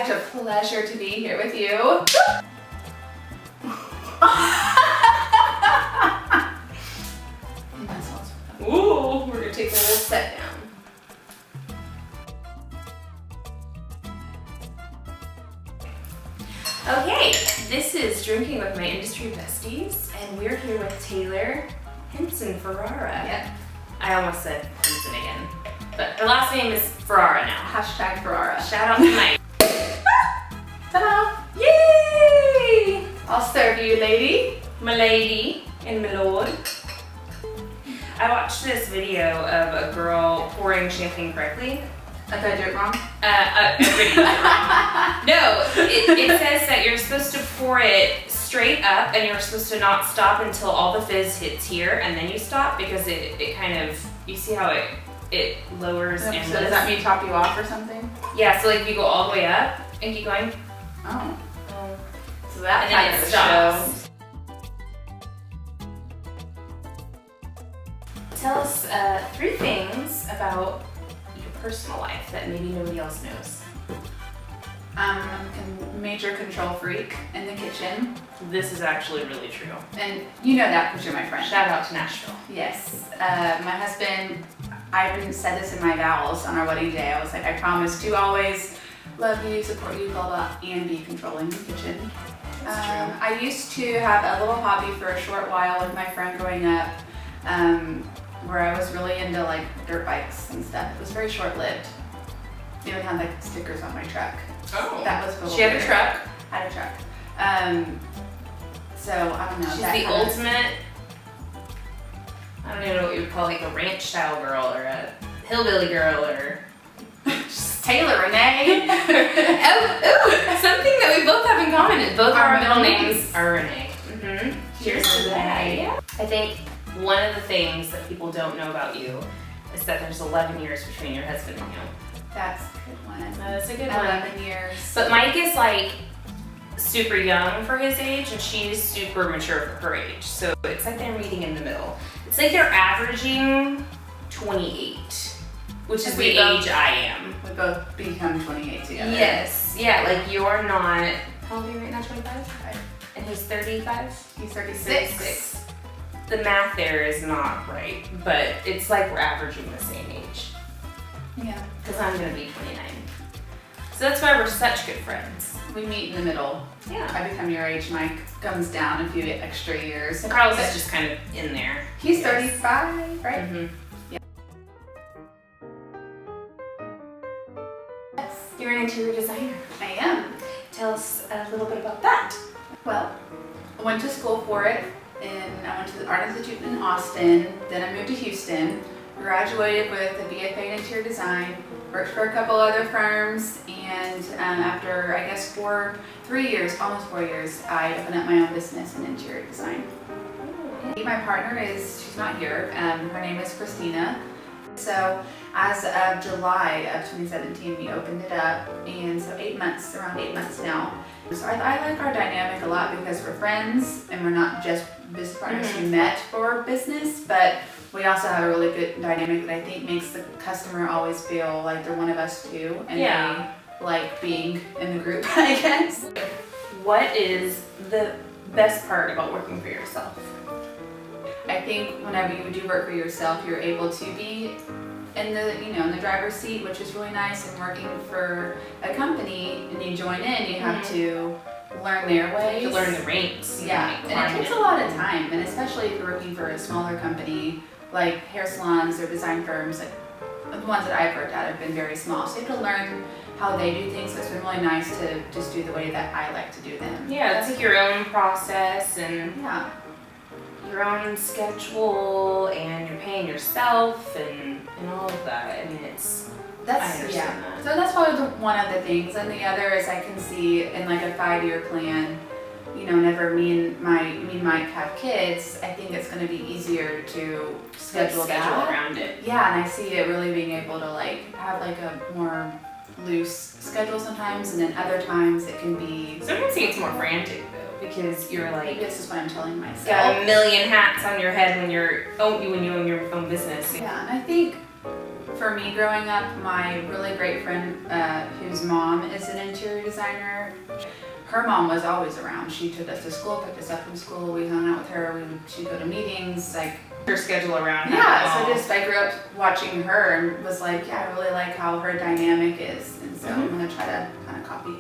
such a pleasure to be here with you. Ooh, we're gonna take a little set down. Okay, this is Drinking with My Industry Besties, and we're here with Taylor Henson Ferrara. Yep. I almost said Henson again, but her last name is Ferrara now. Hashtag Ferrara. Shout out to Mike. Ta-da! Yay! I'll serve you, lady. My lady and my lord. I watched this video of a girl pouring champagne correctly. I thought I did it wrong. No, it says that you're supposed to pour it straight up and you're supposed to not stop until all the fizz hits here and then you stop because it kind of, you see how it lowers and So does that mean top you off or something? Yeah, so like you go all the way up and keep going. Oh. So that And kind then of it a stops. show. Tell us 3 things about your personal life that maybe nobody else knows. I'm a major control freak in the kitchen. This is actually really true. And you know that because you're my friend. Shout out to Nashville. Yes. My husband, I even said this in my vows on our wedding day. I was like, I promise to always love you, support you, blah, blah, and be controlling the kitchen. That's true. I used to have a little hobby for a short while with my friend growing up, where I was really into like dirt bikes and stuff. It was very short-lived. Even had like stickers on my truck. Oh. That was cool. She had a truck. Had a truck. So I don't know. She's that the kind of- ultimate, I don't even know what you would call like a ranch style girl or a hillbilly girl or Taylor Renee. oh, something that we both have in common is both Our our middle middle names are Renee. Mm-hmm. Cheers to that. Yeah. I think one of the things that people don't know about you is that there's 11 years between your husband and you. That's a good one. That's a good one. 11 years. But Mike is like super young for his age and she's super mature for her age. So it's like they're meeting in the middle. It's like they're averaging 28, which is the age I am. We both become 28 together. Yes. Yeah, like you're not, how old are you right now, 25? Right. And he's 35? He's 36. 36. The math there is not right, but it's like we're averaging the same age. Yeah. Because I'm gonna be 29. So that's why we're such good friends. We meet in the middle. Yeah. I become your age, Mike comes down a few extra years. And Carlos is just kind of in there. He's Yes. 35, right? Mm-hmm. Yes. You're an interior designer. I am. Tell us a little bit about that. Well, I went to school for it, and I went to the Art Institute in Austin. Then I moved to Houston, graduated with a BFA in interior design, worked for a couple other firms, and after I guess 3 years, almost 4 years, I opened up my own business in interior design. My partner she's not here, her name is Christina. So as of July of 2017, we opened it up, and so around 8 months now. So I like our dynamic a lot because we're friends and we're not just business partners who met for business, but we also have a really good dynamic that I think makes the customer always feel like they're one of us too, and Yeah. they like being in the group, I guess. What is the best part about working for yourself? I think whenever you do work for yourself, you're able to be in the driver's seat, which is really nice, and working for a company and you join in, you have to learn their ways. To learn the ranks. Yeah, and it takes a lot of time, and especially if you're working for a smaller company like hair salons or design firms, like the ones that I've worked at have been very small, so you have to learn how they do things. So it's been really nice to just do the way that I like to do them. Yeah, it's like your own process and Yeah. your own schedule, and you're paying yourself and all of that. I mean, I understand that. So that's probably one of the things, and the other is I can see in like a 5-year plan. Whenever me and Mike have kids, I think it's going to be easier to schedule that around it. Yeah, and I see it really being able to like have like a more loose schedule sometimes, and then other times it can be. Sometimes it gets more frantic though, because you're like, This is what I'm telling myself. got a million hats on your head when you own your own business. Yeah, and I think for me growing up, my really great friend whose mom is an interior designer, her mom was always around. She took us to school, picked us up from school, we hung out with her, she'd go to meetings, like Her schedule around. yeah, so I grew up watching her and was like, yeah, I really like how her dynamic is. And so I'm gonna try to kind of copy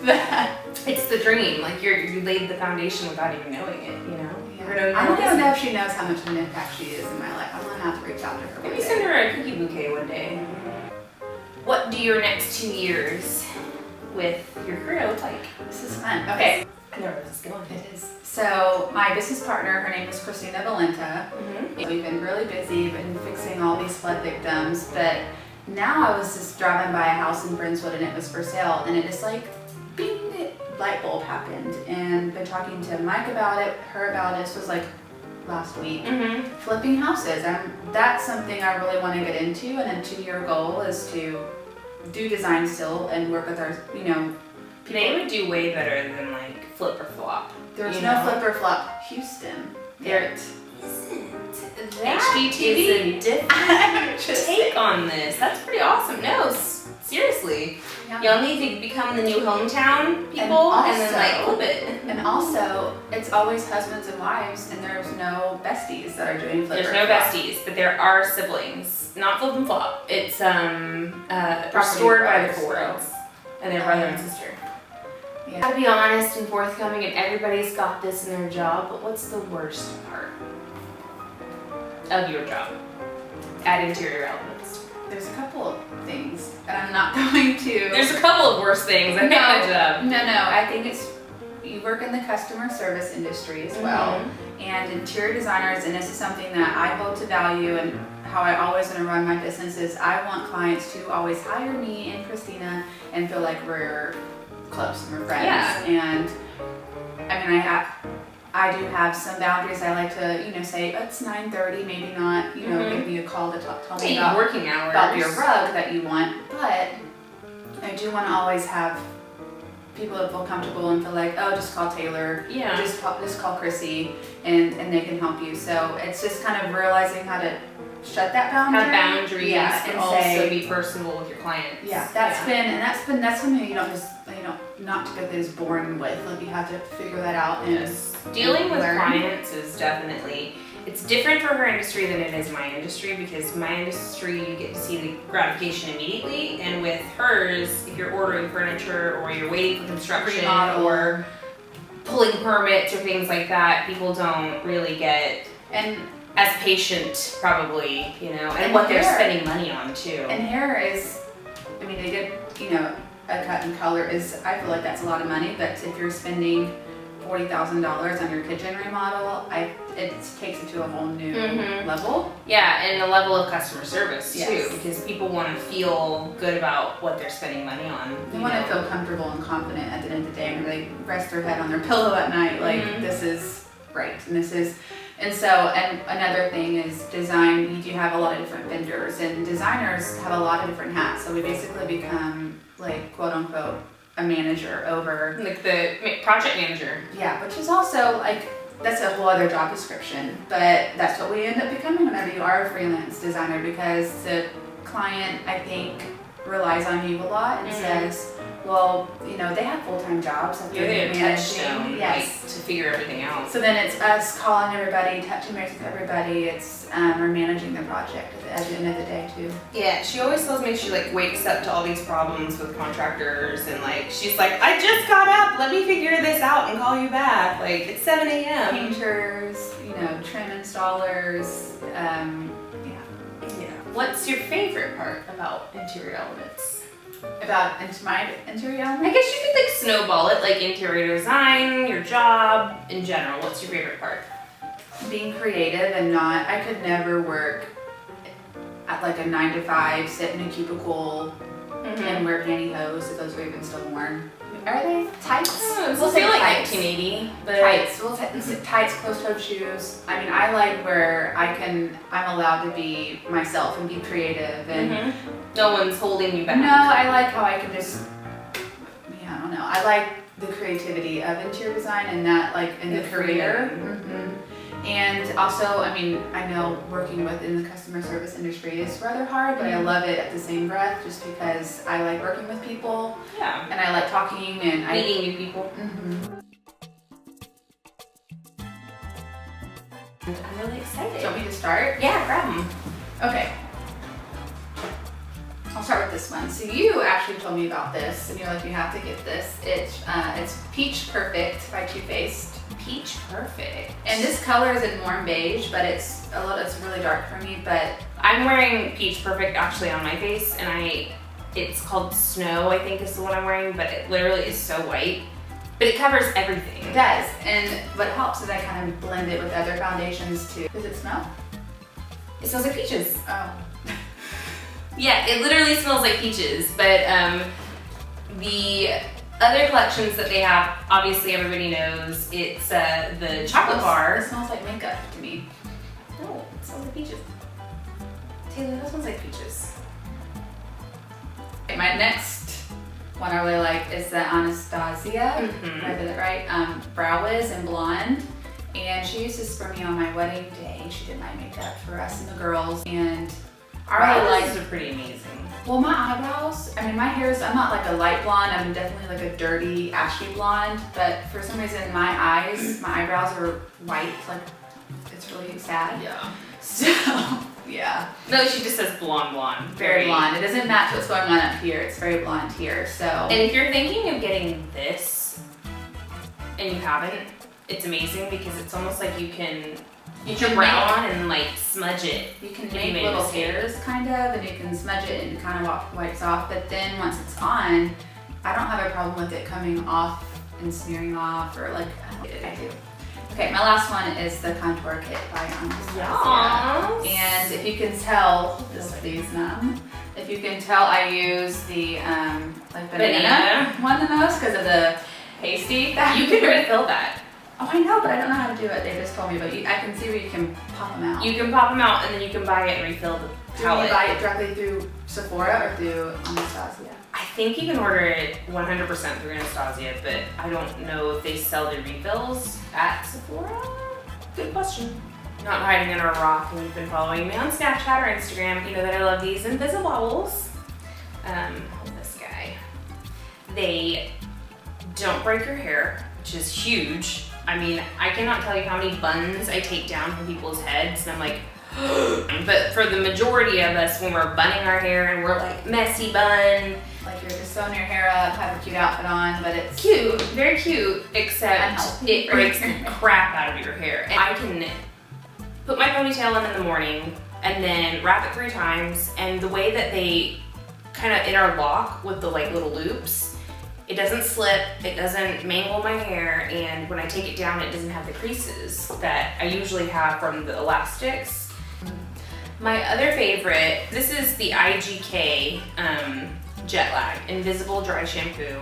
that. It's the dream. Like you laid the foundation without even knowing it, you know? Yeah. I don't even know if she knows how much of an impact she is in my life. I'm gonna have to reach out to her. Maybe send her a cookie bouquet one day. What do your next 2 years with your career look like? This is fun. Okay. I know where this is going. It is. So my business partner, her name is Christina Valenta. We've been really busy, been fixing all these flood victims, but now I was just driving by a house in Brinswood and it was for sale, and it just like, bing, light bulb happened, and been talking to Mike about it, her about it. This was like last week. Flipping houses, that's something I really want to get into, and a 2-year goal is to do design still and work with our, you know, people. They would do way better than like flip or flop. There's no flip or flop Houston. There isn't. HGTV is a different take on this. That's pretty awesome. No, seriously. Yeah. Y'all need to become the new hometown people and then like flip it. And also, it's always husbands and wives, and there's no besties that are doing flip. There's no besties, but there are siblings. Not flip and flop. It's restored by the Fords and their brother and sister. Yeah. Gotta be honest and forthcoming, and everybody's got this in their job, but what's the worst part of your job at Interior Elements? There's a couple of things, and I'm not going to. There's a couple of worse things at my job. No, I think it's, you work in the customer service industry as well, and interior designers, and this is something that I hold to value, and how I always want to run my business is I want clients to always hire me and Christina and feel like we're close and we're friends. Yeah. And I mean, I do have some boundaries. I like to, you know, say it's 9:30, maybe not, you know, give me a call to tell me about working hours, about your rug that you want. But I do want to always have people that feel comfortable and feel like, oh, just call Taylor, just call Chrissy, and they can help you. So it's just kind of realizing how to shut that boundary. Have boundaries, but and also say, be personable with your clients. Yeah, that's something you don't just, you know, not typically is born with. Like you have to figure that out. And dealing with learn. clients is definitely, it's different for her industry than it is my industry, because my industry you get to see the gratification immediately, and with hers, if you're ordering furniture or you're waiting for construction or pulling permits or things like that, people don't really get as patient, probably, you know, and what they're spending money on too. And hair is, I mean, they get, you know, a cut and color is, I feel like that's a lot of money, but if you're spending $40,000 on your kitchen remodel, it takes it to a whole new level. Yeah, and a level of customer service too, Yes. because people want to feel good about what they're spending money on. They want to feel comfortable and confident at the end of the day when they rest their head on their pillow at night, like this is right, and this is. And so, and another thing is design. We do have a lot of different vendors, and designers have a lot of different hats. So we basically become like quote unquote a manager over, like the project manager. Yeah, which is also like, that's a whole other job description, but that's what we end up becoming whenever you are a freelance designer, because the client, I think, relies on you a lot and says, well, you know, they have full-time jobs that they're managing. Yes. Like, to figure everything out. So then it's us calling everybody, touching base with everybody. It's we're managing the project at the end of the day too. Yeah, she always tells me she like wakes up to all these problems with contractors, and like she's like, I just got up, let me figure this out and call you back. Like it's 7 a.m. Painters, you know, trim installers, What's your favorite part about Interior Elements? About my interior element? I guess you could like snowball it, like interior design, your job in general. What's your favorite part? Being creative and not, I could never work at like a 9 to 5, sit in a cubicle and wear pantyhose, if those are even still worn. Are they? Tights? We'll say like 1980. But tights. We'll tights, closed-toed shoes. I mean, I like where I'm allowed to be myself and be creative, and no one's holding you back. No, I like how I can just, I don't know. I like the creativity of interior design and that, like, in the career. And also, I mean, I know working within the customer service industry is rather hard, but I love it at the same breath just because I like working with people. Yeah. And I like talking and Meeting new people. I'm really excited. Do you want me to start? Yeah, grab them. Okay. I'll start with this one. So you actually told me about this, and you're like, you have to get this. It's Peach Perfect by Too Faced. Peach Perfect. And this color is in warm beige, but it's really dark for me. But I'm wearing Peach Perfect actually on my face, and it's called Snow, I think is the one I'm wearing, but it literally is so white. But it covers everything. it does. And what helps is I kind of blend it with other foundations too. Does it smell? It smells like peaches. Oh. Yeah, it literally smells like peaches, but the other collections that they have, obviously everybody knows, it's the chocolate bar. It smells like makeup to me. No, it smells like peaches. Taylor, that smells like peaches. Okay, my next one I really like is the Anastasia, if I did it right, Brow Wiz in blonde. And she used this for me on my wedding day. She did my makeup for us and the girls, and I really like. These are pretty amazing. Well, my eyebrows, I mean, my hair is, I'm not like a light blonde, I'm definitely like a dirty, ashy blonde, but for some reason my eyes, my eyebrows are white, like, it's really sad. Yeah. So, yeah. No, she just says blonde. Very blonde. It doesn't match what's going on up here, it's very blonde here, so. And if you're thinking of getting this, and you haven't, it's amazing because it's almost like you can put your brow on and like smudge it. You can make little hairs kind of, and you can smudge it and it kind of wipes off, but then once it's on, I don't have a problem with it coming off and smearing off, or like, I do. Okay, my last one is the contour kit by Anastasia. And if you can tell, these numb. If you can tell, I use the like banana one the most because of the pasty factor. You can refill that. Oh, I know, but I don't know how to do it. They just told me, but I can see where you can pop them out. You can pop them out and then you can buy it and refill the palette. Do you buy it directly through Sephora or through Anastasia? I think you can order it 100% through Anastasia, but I don't know if they sell the refills at Sephora. Good question. Not hiding under a rock, and you've been following me on Snapchat or Instagram. You know that I love these Invisibobbles. This guy. They don't break your hair, which is huge. I mean, I cannot tell you how many buns I take down from people's heads, and I'm like, but for the majority of us, when we're bunning our hair and we're like messy bun, like you're just sewing your hair up, have a cute outfit on, but it's cute, very cute, except it breaks the crap out of your hair. And I can put my ponytail in the morning and then wrap it 3 times, and the way that they kind of interlock with the like little loops, it doesn't slip, it doesn't mangle my hair, and when I take it down, it doesn't have the creases that I usually have from the elastics. My other favorite, this is the IGK Jet Lag Invisible Dry Shampoo,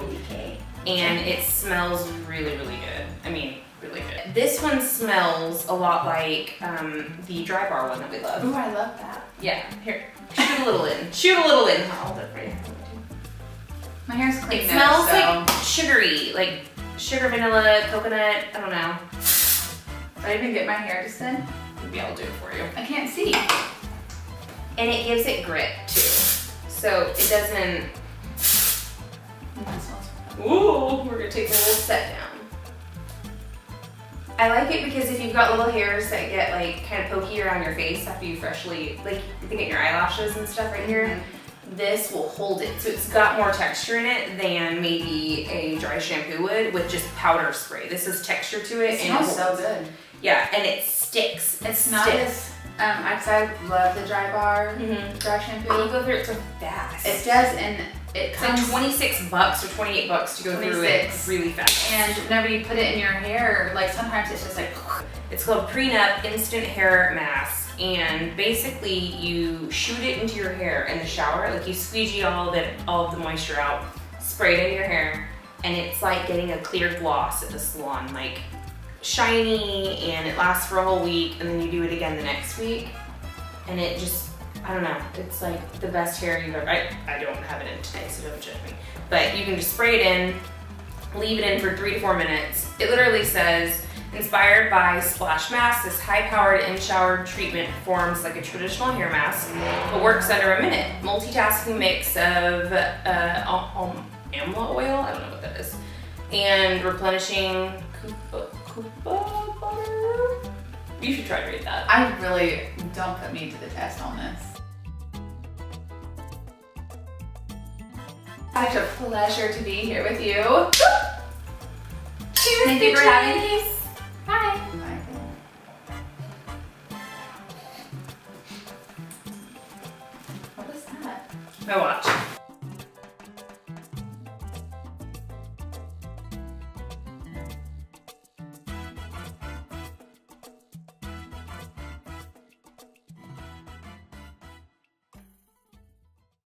and it smells really, really good. I mean, really good. This one smells a lot like the Dry Bar one that we love. Ooh, I love that. Yeah, here, shoot a little in. Shoot a little in. I'll hold it for you. My hair's clean. It smells like sugary, like sugar, vanilla, coconut, I don't know. I even get my hair just in. Maybe I'll do it for you. I can't see. And it gives it grit too. So it doesn't. Ooh, we're gonna take a little set down. I like it because if you've got little hairs that get like kind of pokey around your face after you freshly, like you think at your eyelashes and stuff right here, this will hold it. So it's got more texture in it than maybe a dry shampoo would with just powder spray. This is texture to it. It smells so good. Yeah, and it sticks. It's not as, I love the Dry Bar dry shampoo. But you go through it so fast. It does, and it comes like $26 or $28 to go through it really fast. And whenever you put it in your hair, like sometimes it's just like. It's called Pre-nup Instant Hair Mask, and basically you shoot it into your hair in the shower, like you squeegee all of the moisture out, spray it in your hair, and it's like getting a clear gloss at the salon, like shiny, and it lasts for a whole week, and then you do it again the next week, and it just, I don't know, it's like the best hair you've ever, I don't have it in today, so don't judge me, but you can just spray it in, leave it in for 3 to 4 minutes. It literally says Inspired by Splash Mask, this high-powered in-shower treatment performs like a traditional hair mask, but works under a minute. Multitasking mix of amla oil, I don't know what that is, and replenishing Kupa butter. You should try to read that. I really don't put me to the test on this. Such a pleasure to be here with you. Cheers, Thank you for having me. bitches. Bye. What was that? My watch.